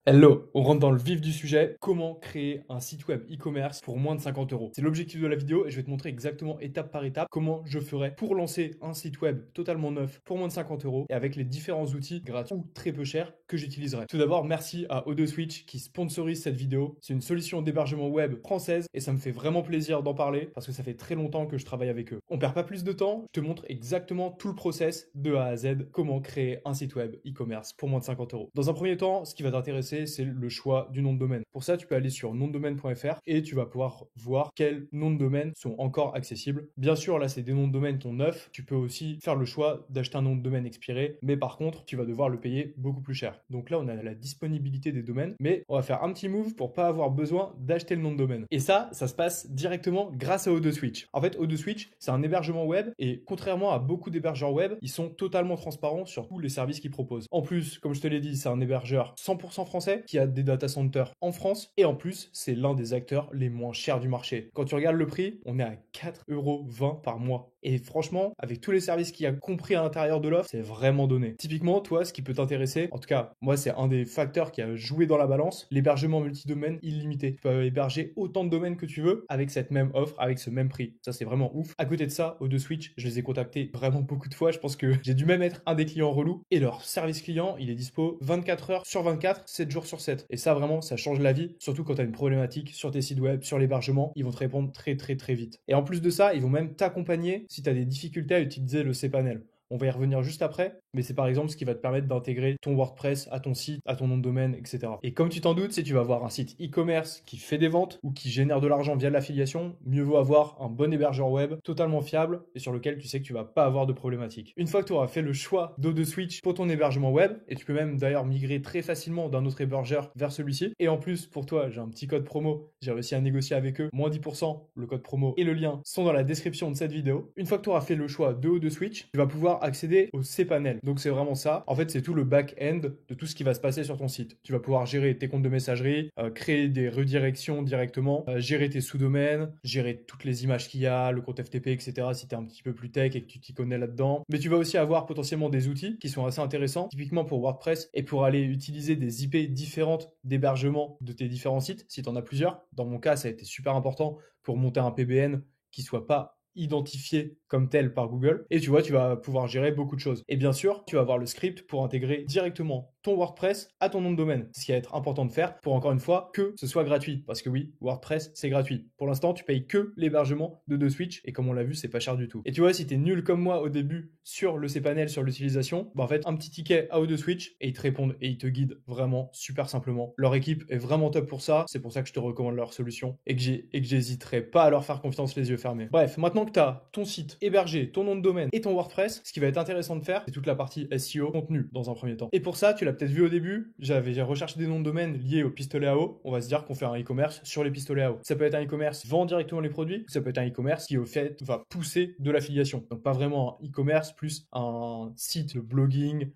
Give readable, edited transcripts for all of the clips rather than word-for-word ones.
Hello, on rentre dans le vif du sujet, comment créer un site web e-commerce pour moins de 50 euros. C'est l'objectif de la vidéo et je vais te montrer exactement étape par étape comment je ferais pour lancer un site web totalement neuf pour moins de 50 euros et avec les différents outils gratuits ou très peu chers que j'utiliserai. Tout d'abord, merci à Odoswitch qui sponsorise cette vidéo. C'est une solution d'hébergement web française et ça me fait vraiment plaisir d'en parler parce que ça fait très longtemps que je travaille avec eux. On perd pas plus de temps, je te montre exactement tout le process de A à Z, comment créer un site web e-commerce pour moins de 50 euros. Dans un premier temps, ce qui va t'intéresser, c'est le choix du nom de domaine. Pour ça, tu peux aller sur nomdedomaine.fr et tu vas pouvoir voir quels noms de domaine sont encore accessibles. Bien sûr, là, c'est des noms de domaine qui sont neufs. Tu peux aussi faire le choix d'acheter un nom de domaine expiré, mais par contre, tu vas devoir le payer beaucoup plus cher. Donc là, on a la disponibilité des domaines, mais on va faire un petit move pour pas avoir besoin d'acheter le nom de domaine. Et ça se passe directement grâce à Odoswitch. En fait, Odoswitch, c'est un hébergement web et contrairement à beaucoup d'hébergeurs web, ils sont totalement transparents sur tous les services qu'ils proposent. En plus, comme je te l'ai dit, c'est un hébergeur 100% français qui a des data centers en France et en plus, c'est l'un des acteurs les moins chers du marché. Quand tu regardes le prix, on est à 4,20 € par mois. Et franchement, avec tous les services qu'il y a compris à l'intérieur de l'offre, c'est vraiment donné. Typiquement, toi, ce qui peut t'intéresser, en tout cas, moi, c'est un des facteurs qui a joué dans la balance, l'hébergement multi-domaine illimité. Tu peux héberger autant de domaines que tu veux avec cette même offre, avec ce même prix. Ça, c'est vraiment ouf. À côté de ça, Odoswitch, je les ai contactés vraiment beaucoup de fois. Je pense que j'ai dû même être un des clients relous. Et leur service client, il est dispo 24 heures sur 24, 7 jours sur 7. Et ça, vraiment, ça change la vie, surtout quand tu as une problématique sur tes sites web, sur l'hébergement, ils vont te répondre très vite. Et en plus de ça, ils vont même t'accompagner si tu as des difficultés à utiliser le cPanel. On va y revenir juste après, mais c'est par exemple ce qui va te permettre d'intégrer ton WordPress à ton site, à ton nom de domaine, etc. Et comme tu t'en doutes, si tu vas avoir un site e-commerce qui fait des ventes ou qui génère de l'argent via l'affiliation, mieux vaut avoir un bon hébergeur web totalement fiable et sur lequel tu sais que tu vas pas avoir de problématique. Une fois que tu auras fait le choix d'Odoswitch pour ton hébergement web, et tu peux même d'ailleurs migrer très facilement d'un autre hébergeur vers celui-ci, et en plus pour toi, j'ai un petit code promo, j'ai réussi à négocier avec eux, moins 10%, le code promo et le lien sont dans la description de cette vidéo. Une fois que tu auras fait le choix de Odoswitch, tu vas pouvoir accéder au cPanel. Donc c'est vraiment ça. En fait, c'est tout le back-end de tout ce qui va se passer sur ton site. Tu vas pouvoir gérer tes comptes de messagerie, créer des redirections directement, gérer tes sous-domaines, gérer toutes les images qu'il y a, le compte FTP, etc. si tu es un petit peu plus tech et que tu t'y connais là-dedans. Mais tu vas aussi avoir potentiellement des outils qui sont assez intéressants, typiquement pour WordPress et pour aller utiliser des IP différentes d'hébergement de tes différents sites, si tu en as plusieurs. Dans mon cas, ça a été super important pour monter un PBN qui soit pas identifié comme tel par Google. Et tu vois, tu vas pouvoir gérer beaucoup de choses. Et bien sûr, tu vas avoir le script pour intégrer directement ton WordPress à ton nom de domaine. C'est ce qui va être important de faire pour, encore une fois, que ce soit gratuit. Parce que oui, WordPress, c'est gratuit. Pour l'instant, tu payes que l'hébergement de Odoswitch. Et comme on l'a vu, c'est pas cher du tout. Et tu vois, si tu es nul comme moi au début sur le cPanel, sur l'utilisation, bah en fait, un petit ticket à Odoswitch et ils te répondent et ils te guident vraiment super simplement. Leur équipe est vraiment top pour ça. C'est pour ça que je te recommande leur solution et que j'hésiterai pas à leur faire confiance les yeux fermés. Bref, maintenant que tu as ton site hébergé, ton nom de domaine et ton WordPress, ce qui va être intéressant de faire, c'est toute la partie SEO, contenu dans un premier temps. Et pour ça, tu l'as peut-être vu au début, j'ai recherché des noms de domaine liés au pistolet à eau. On va se dire qu'on fait un e-commerce sur les pistolets à eau. Ça peut être un e-commerce qui vend directement les produits, ou ça peut être un e-commerce qui au fait va pousser de l'affiliation. Donc pas vraiment un e-commerce, plus un site de blogging,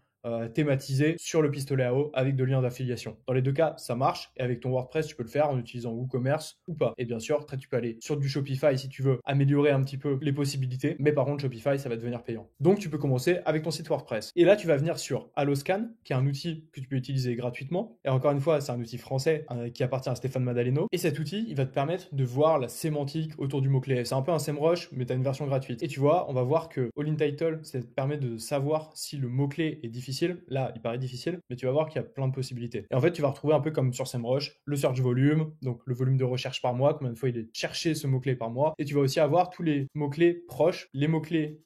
thématisé sur le pistolet à eau avec de liens d'affiliation. Dans les deux cas, ça marche et avec ton WordPress, tu peux le faire en utilisant WooCommerce ou pas. Et bien sûr, après, tu peux aller sur du Shopify si tu veux améliorer un petit peu les possibilités, mais par contre, Shopify, ça va devenir payant. Donc, tu peux commencer avec ton site WordPress. Et là, tu vas venir sur Alloscan, qui est un outil que tu peux utiliser gratuitement. Et encore une fois, c'est un outil français qui appartient à Stéphane Madaleno. Et cet outil, il va te permettre de voir la sémantique autour du mot-clé. C'est un peu un SEMrush, mais tu as une version gratuite. Et tu vois, on va voir que All in Title, ça te permet de savoir si le mot-clé est difficile. Là, il paraît difficile, mais tu vas voir qu'il y a plein de possibilités. Et en fait, tu vas retrouver un peu comme sur SEMrush, le search volume, donc le volume de recherche par mois, combien de fois il est cherché ce mot-clé par mois. Et tu vas aussi avoir tous les mots-clés proches, les mots-clés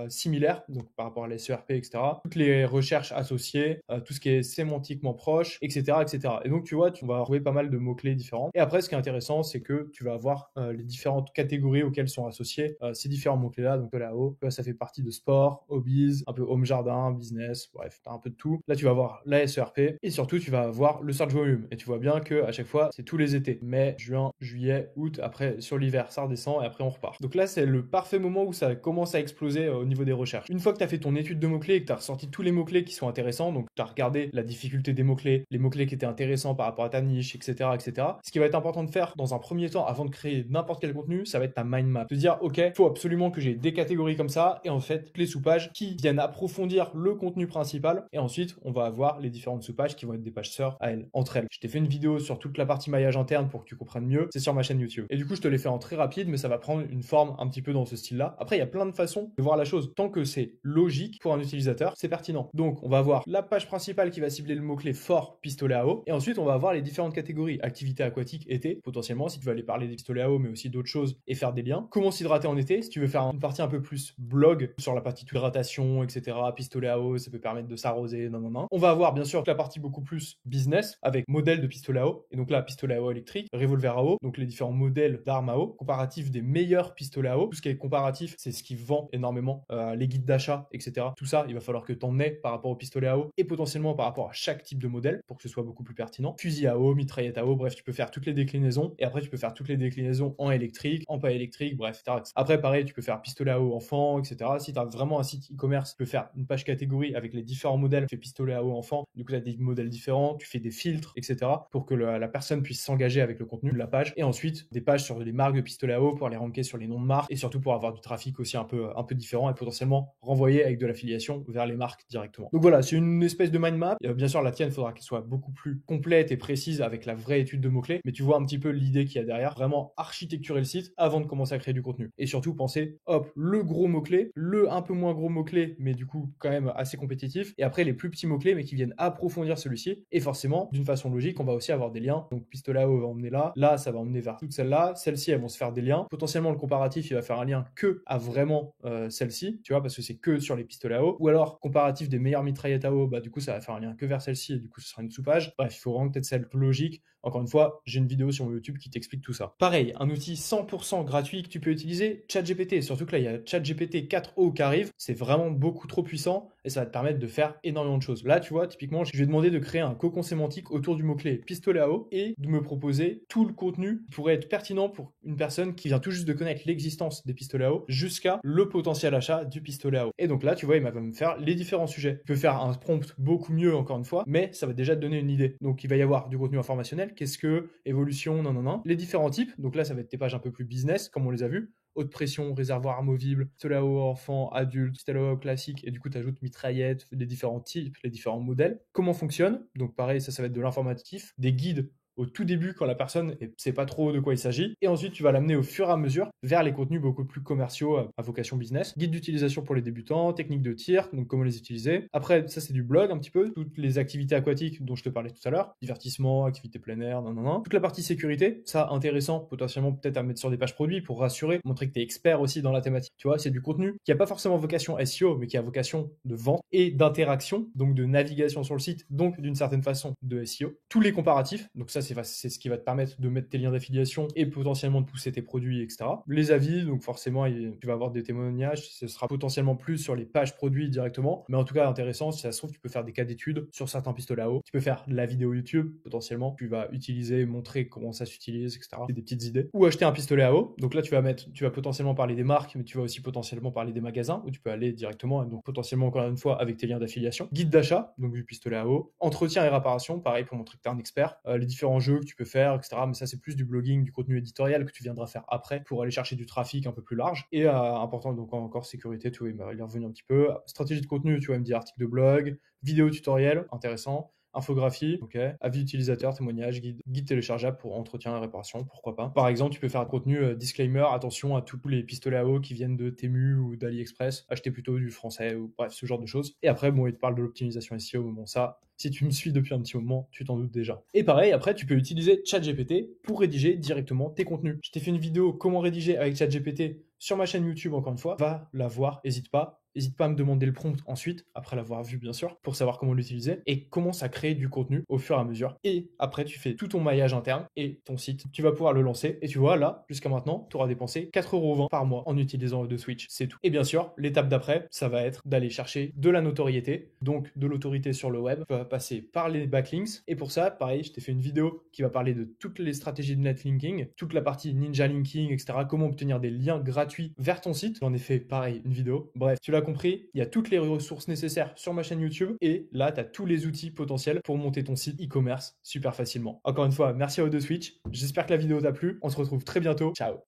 similaires, donc par rapport à la SERP, etc. Toutes les recherches associées, tout ce qui est sémantiquement proche, etc., etc. Et donc, tu vois, tu vas retrouver pas mal de mots-clés différents. Et après, ce qui est intéressant, c'est que tu vas avoir les différentes catégories auxquelles sont associés ces différents mots-clés-là. Donc, là-haut, ça fait partie de sport, hobbies, un peu home jardin, business, bref, tu as un peu de tout. Là, tu vas voir la SERP et surtout, tu vas avoir le search volume. Et tu vois bien que à chaque fois, c'est tous les étés. Mai, juin, juillet, août. Après, sur l'hiver, ça redescend et après, on repart. Donc là, c'est le parfait moment où ça commence à exploser au niveau des recherches. Une fois que tu as fait ton étude de mots-clés et que tu as ressorti tous les mots-clés qui sont intéressants, donc tu as regardé la difficulté des mots-clés, les mots-clés qui étaient intéressants par rapport à ta niche, etc., etc. Ce qui va être important de faire dans un premier temps avant de créer n'importe quel contenu, ça va être ta mind map. Te dire, ok, faut absolument que j'ai des catégories comme ça et en fait, les sous-pages qui viennent approfondir le contenu principal principale. Et ensuite, on va avoir les différentes sous-pages qui vont être des pages sœurs à elles, entre elles. Je t'ai fait une vidéo sur toute la partie maillage interne pour que tu comprennes mieux. C'est sur ma chaîne YouTube. Et du coup, je te l'ai fait en très rapide, mais ça va prendre une forme un petit peu dans ce style-là. Après, il y a plein de façons de voir la chose. Tant que c'est logique pour un utilisateur, c'est pertinent. Donc, on va avoir la page principale qui va cibler le mot-clé fort pistolet à eau. Et ensuite, on va avoir les différentes catégories. Activité aquatique, été, potentiellement, si tu veux aller parler des pistolets à eau, mais aussi d'autres choses et faire des liens. Comment s'hydrater en été, si tu veux faire une partie un peu plus blog sur la partie hydratation, etc. Pistolet à eau, ça peut permettre de s'arroser, non, non, non. On va avoir, bien sûr, la partie beaucoup plus business avec modèle de pistolet à eau. Et donc là, pistolet à eau électrique, revolver à eau, donc les différents modèles d'armes à eau, comparatif des meilleurs pistolets à eau. Tout ce qui est comparatif, c'est ce qui vend énormément, les guides d'achat, etc. Tout ça, il va falloir que tu en aies par rapport au pistolet à eau et potentiellement par rapport à chaque type de modèle pour que ce soit beaucoup plus pertinent. Fusil à eau, mitraillette à eau, bref, tu peux faire toutes les déclinaisons et après tu peux faire toutes les déclinaisons en électrique, en pas électrique, bref, etc. Après, pareil, tu peux faire pistolet à eau enfant, etc. Si tu as vraiment un site e-commerce, tu peux faire une page catégorie avec les différents modèles. Tu fais pistolet à eau enfant, du coup, tu as des modèles différents, tu fais des filtres, etc. pour que la personne puisse s'engager avec le contenu de la page. Et ensuite, des pages sur les marques de pistolet à eau pour les ranker sur les noms de marques et surtout pour avoir du trafic aussi un peu différent et potentiellement renvoyer avec de l'affiliation vers les marques directement. Donc voilà, c'est une espèce de mind map. Bien sûr, la tienne, il faudra qu'elle soit beaucoup plus complète et précise avec la vraie étude de mots-clés, mais tu vois un petit peu l'idée qu'il y a derrière. Vraiment architecturer le site avant de commencer à créer du contenu. Et surtout, penser, hop, le gros mot-clé, le un peu moins gros mot-clé, mais du coup, quand même assez compétitif. Et après, les plus petits mots-clés, mais qui viennent approfondir celui-ci. Et forcément, d'une façon logique, on va aussi avoir des liens. Donc, pistolet à eau va emmener là. Là, ça va emmener vers toutes celles-là. Celles-ci, elles vont se faire des liens. Potentiellement, le comparatif, il va faire un lien que à vraiment celle-ci, tu vois, parce que c'est que sur les pistolets à eau. Ou alors, comparatif des meilleures mitraillettes à eau, bah, du coup, ça va faire un lien que vers celle-ci. Et du coup, ce sera une sous-page. Bref, il faut vraiment peut-être celle logique. Encore une fois, j'ai une vidéo sur mon YouTube qui t'explique tout ça. Pareil, un outil 100% gratuit que tu peux utiliser, ChatGPT. Surtout que là, il y a ChatGPT 4o qui arrive. C'est vraiment beaucoup trop puissant et ça va te permettre de faire énormément de choses. Là, tu vois, typiquement, je vais demander de créer un cocon sémantique autour du mot-clé pistolet à eau et de me proposer tout le contenu qui pourrait être pertinent pour une personne qui vient tout juste de connaître l'existence des pistolets à eau jusqu'à le potentiel achat du pistolet à eau. Et donc là, tu vois, il va me faire les différents sujets. Tu peux faire un prompt beaucoup mieux, encore une fois, mais ça va déjà te donner une idée. Donc, il va y avoir du contenu informationnel. Qu'est-ce que, évolution, non, non, non. Les différents types. Donc là, ça va être tes pages un peu plus business, comme on les a vus. Haute pression, réservoir amovible, pistolet à eau enfant, adulte, pistolet à eau classique, et du coup, tu ajoutes mitraillette, les différents types, les différents modèles. Comment fonctionne? Donc pareil, ça va être de l'informatif, des guides au tout début quand la personne ne sait pas trop de quoi il s'agit. Et ensuite, tu vas l'amener au fur et à mesure vers les contenus beaucoup plus commerciaux à vocation business. Guide d'utilisation pour les débutants, techniques de tir, donc comment les utiliser. Après, ça c'est du blog un petit peu, toutes les activités aquatiques dont je te parlais tout à l'heure, divertissement, activités plein air, non, non, non. Toute la partie sécurité, ça intéressant, potentiellement peut-être à mettre sur des pages produits pour rassurer, montrer que tu es expert aussi dans la thématique. Tu vois, c'est du contenu qui n'a pas forcément vocation SEO, mais qui a vocation de vente et d'interaction, donc de navigation sur le site, donc d'une certaine façon de SEO. Tous les comparatifs, donc ça c'est ce qui va te permettre de mettre tes liens d'affiliation et potentiellement de pousser tes produits, etc. Les avis, donc forcément, tu vas avoir des témoignages, ce sera potentiellement plus sur les pages produits directement, mais en tout cas intéressant, si ça se trouve, tu peux faire des cas d'études sur certains pistolets à eau, tu peux faire de la vidéo YouTube, potentiellement, tu vas utiliser, montrer comment ça s'utilise, etc. C'est des petites idées. Ou acheter un pistolet à eau, donc là tu vas potentiellement parler des marques, mais tu vas aussi potentiellement parler des magasins, où tu peux aller directement, donc potentiellement encore une fois avec tes liens d'affiliation. Guide d'achat, donc du pistolet à eau. Entretien et réparation, pareil pour montrer que tu es un expert. Les différents jeux que tu peux faire, etc. Mais ça, c'est plus du blogging, du contenu éditorial que tu viendras faire après pour aller chercher du trafic un peu plus large. Et important, donc encore sécurité, tu vois, il va y revenir un petit peu. Stratégie de contenu, tu vois, il me dit article de blog, vidéo tutoriel, intéressant. Infographie, ok. Avis utilisateur, témoignage, guide téléchargeable pour entretien et réparation, pourquoi pas. Par exemple, tu peux faire un contenu disclaimer, attention à tous les pistolets à eau qui viennent de Temu ou d'AliExpress, achetez plutôt du français ou bref, ce genre de choses. Et après, bon, il te parle de l'optimisation SEO, bon, ça, si tu me suis depuis un petit moment, tu t'en doutes déjà. Et pareil, après, tu peux utiliser ChatGPT pour rédiger directement tes contenus. Je t'ai fait une vidéo comment rédiger avec ChatGPT sur ma chaîne YouTube, encore une fois. Va la voir, n'hésite pas. N'hésite pas à me demander le prompt ensuite, après l'avoir vu bien sûr, pour savoir comment l'utiliser et commence à créer du contenu au fur et à mesure. Et après, tu fais tout ton maillage interne et ton site, tu vas pouvoir le lancer. Et tu vois, là, jusqu'à maintenant, tu auras dépensé 4,20 € par mois en utilisant de Switch. C'est tout. Et bien sûr, l'étape d'après, ça va être d'aller chercher de la notoriété, donc de l'autorité sur le web. Tu vas passer par les backlinks. Et pour ça, pareil, je t'ai fait une vidéo qui va parler de toutes les stratégies de netlinking, toute la partie ninja linking, etc. Comment obtenir des liens gratuits vers ton site. J'en ai fait pareil, une vidéo. Bref, tu l'as compris, il y a toutes les ressources nécessaires sur ma chaîne YouTube et là, tu as tous les outils potentiels pour monter ton site e-commerce super facilement. Encore une fois, merci à O2Switch. J'espère que la vidéo t'a plu. On se retrouve très bientôt. Ciao.